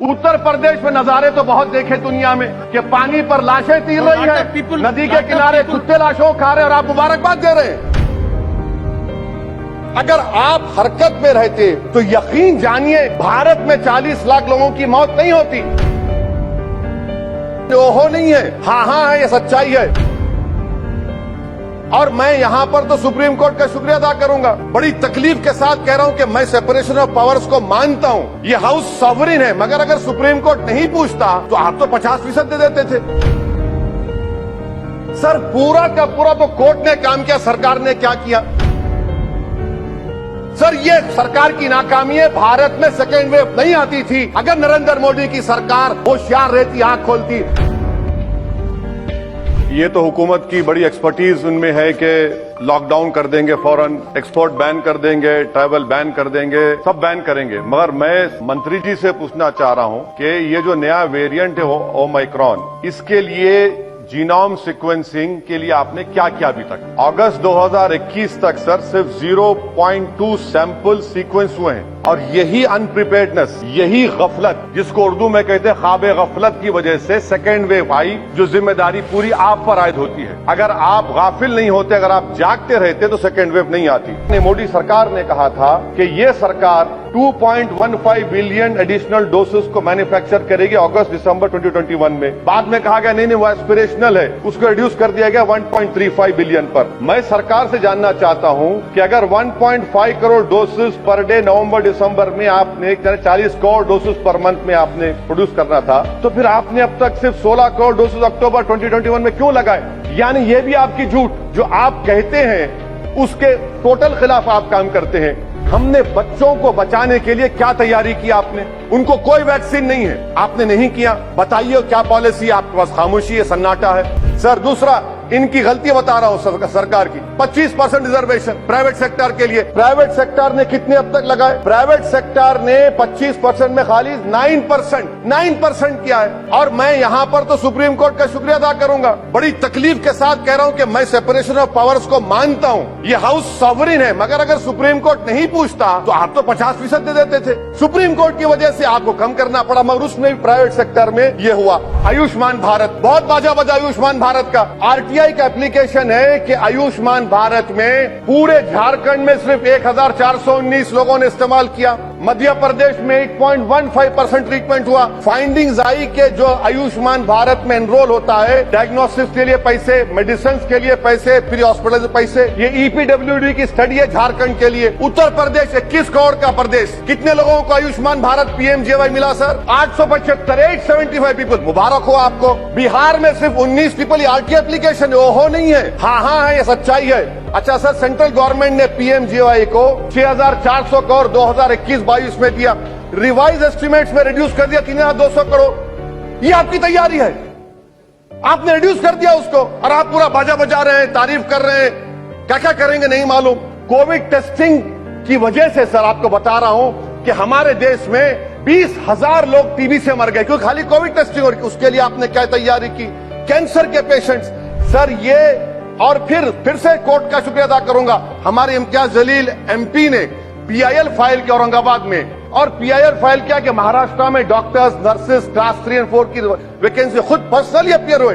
उत्तर प्रदेश में नजारे तो बहुत देखे दुनिया में कि पानी पर लाशें तीर रही है, नदी के किनारे कुत्ते लाशों खा रहे हैं और आप मुबारकबाद दे रहे हैं। अगर आप हरकत में रहते तो यकीन जानिए भारत में 40 लाख लोगों की मौत नहीं होती। ओहो नहीं है, हाँ है, ये सच्चाई है। और मैं यहां पर तो सुप्रीम कोर्ट का शुक्रिया अदा करूंगा। बड़ी तकलीफ के साथ कह रहा हूं कि मैं सेपरेशन ऑफ पावर्स को मानता हूं, ये हाउस सॉवरिन है, मगर अगर सुप्रीम कोर्ट नहीं पूछता तो आप तो 50% दे देते थे। सर पूरा का पूरा तो कोर्ट ने काम किया, सरकार ने क्या किया? सर ये सरकार की नाकामी है। भारत में सेकेंड वेव नहीं आती थी अगर नरेंद्र मोदी की सरकार होशियार रहती, आंख खोलती। ये तो हुकूमत की बड़ी एक्सपर्टीज उनमें है कि लॉकडाउन कर देंगे, फौरन एक्सपोर्ट बैन कर देंगे, ट्रैवल बैन कर देंगे, सब बैन करेंगे। मगर मैं मंत्री जी से पूछना चाह रहा हूं कि ये जो नया वेरिएंट है ओमाइक्रॉन, इसके लिए जीनोम सीक्वेंसिंग के लिए आपने क्या किया अभी तक? अगस्त 2021 तक सर सिर्फ 0.2 सैंपल सीक्वेंस हुए हैं और यही अनप्रिपेयर्डनेस, यही गफलत, जिसको उर्दू में कहते हैं ख्वाब गफलत की वजह से सेकेंड वेव आई, जो जिम्मेदारी पूरी आप पर आयद होती है। अगर आप गाफिल नहीं होते, अगर आप जागते रहते तो सेकेंड वेव नहीं आती। मोदी सरकार ने कहा था कि ये सरकार 2.15 बिलियन एडिशनल डोसेस को मैन्युफैक्चर करेगी अगस्त दिसंबर 2021 में। बाद में कहा गया नहीं वो एस्पिरेशनल है, उसको रिड्यूस कर दिया गया 1.35 बिलियन पर। मैं सरकार से जानना चाहता हूं कि अगर 1.5 करोड़ डोसेस पर डे नवंबर दिसंबर में आपने 40 करोड़ डोसेस पर मंथ में आपने प्रोड्यूस करना था, तो फिर आपने अब तक सिर्फ 16 करोड़ डोसेस अक्टूबर 2021 में क्यों लगाए? यानी ये भी आपकी झूठ, जो आप कहते हैं उसके टोटल खिलाफ आप काम करते हैं। हमने बच्चों को बचाने के लिए क्या तैयारी की आपने? उनको कोई वैक्सीन नहीं है, आपने नहीं किया। बताइए क्या पॉलिसी? आपके पास खामोशी है, सन्नाटा है। सर दूसरा, इनकी गलती बता रहा हूं सरकार की, 25% रिजर्वेशन प्राइवेट सेक्टर के लिए। प्राइवेट सेक्टर ने कितने अब तक लगाए? प्राइवेट सेक्टर ने 25% में खाली 9% किया है। और मैं यहां पर तो सुप्रीम कोर्ट का शुक्रिया अदा करूंगा। बड़ी तकलीफ के साथ कह रहा हूं कि मैं सेपरेशन ऑफ पावर्स को मानता हूं, ये हाउस सॉवरिन है, मगर अगर सुप्रीम कोर्ट नहीं पूछता तो आप तो 50% दे देते थे। सुप्रीम कोर्ट की वजह से आपको कम करना पड़ा, मगर उसमें भी प्राइवेट सेक्टर में ये हुआ। आयुष्मान भारत, बहुत बाजा बजा आयुष्मान भारत का। आरटीआई का एप्लीकेशन है कि आयुष्मान भारत में पूरे झारखंड में सिर्फ 1419 लोगों ने इस्तेमाल किया। मध्य प्रदेश में 8.15% ट्रीटमेंट हुआ। फाइंडिंग्स आई कि जो आयुष्मान भारत में एनरोल होता है, डायग्नोसिस के लिए पैसे, मेडिसिन के लिए पैसे, फ्री हॉस्पिटल के पैसे, ये ईपीडब्ल्यूडी की स्टडी है झारखंड के लिए। उत्तर प्रदेश 21 करोड़ का प्रदेश, कितने लोगों को आयुष्मान भारत पीएमजेवाई मिला सर? 875 पीपल, मुबारक हो आपको। बिहार में सिर्फ 19 पीपल आरटीआई एप्लीकेशन, ओहो नहीं है, हाँ है, ये सच्चाई है। अच्छा सर, सेंट्रल गवर्नमेंट ने पीएमजेवाई को 6400 करोड़ 2021-22 में दिया, रिवाइज एस्टिमेट्स में रिड्यूस कर दिया 3200 करोड़। ये आपकी तैयारी है, आपने रिड्यूस कर दिया उसको, और आप पूरा बाजा बजा रहे हैं, तारीफ कर रहे हैं। क्या क्या करेंगे नहीं मालूम। कोविड टेस्टिंग की वजह से सर आपको बता रहा हूं कि हमारे देश में 20,000 लोग टीबी से मर गए, क्योंकि खाली कोविड टेस्टिंग हो रही। उसके लिए आपने क्या तैयारी की? कैंसर के पेशेंट्स सर, ये और फिर से कोर्ट का शुक्रिया अदा करूंगा। हमारे इम्तियाज जलील एमपी ने पीआईएल फाइल किया औरंगाबाद में, और पीआईएल फाइल किया कि महाराष्ट्र में डॉक्टर्स, नर्सेस क्लास 3 और 4 की वैकेंसी खुद पर्सनली अपियर हुए,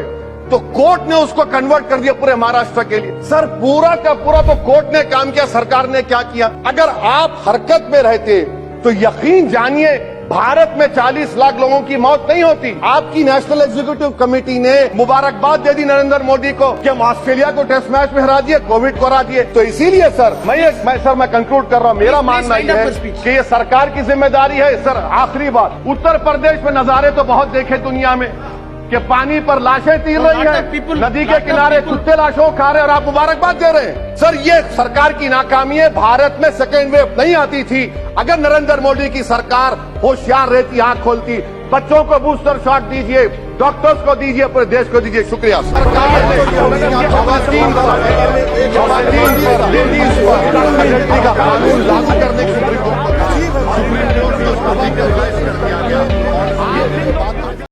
तो कोर्ट ने उसको कन्वर्ट कर दिया पूरे महाराष्ट्र के लिए। सर पूरा का पूरा तो कोर्ट ने काम किया, सरकार ने क्या किया? अगर आप हरकत में रहते तो यकीन जानिए भारत में 40 लाख लोगों की मौत नहीं होती। आपकी नेशनल एग्जीक्यूटिव कमेटी ने मुबारकबाद दे दी नरेंद्र मोदी को कि हम ऑस्ट्रेलिया को टेस्ट मैच में हरा दिए, कोविड को हरा दिए। तो इसीलिए सर मैं कंक्लूड कर रहा हूं, मेरा मानना यह है कि ये सरकार की जिम्मेदारी है। सर आखिरी बात, उत्तर प्रदेश में नजारे तो बहुत देखे दुनिया में कि पानी पर लाशें तीर रही है, नदी के किनारे कुत्ते लाशों खा रहे हैं और आप मुबारकबाद दे रहे हैं। सर ये सरकार की नाकामी है। भारत में सेकेंड वेव नहीं आती थी अगर नरेंद्र मोदी की सरकार होशियार रहती, आंख खोलती। बच्चों को बूस्टर शॉट दीजिए, डॉक्टर्स को दीजिए, पूरे देश को दीजिए। शुक्रिया। सरकार ने का कानून लागू करने की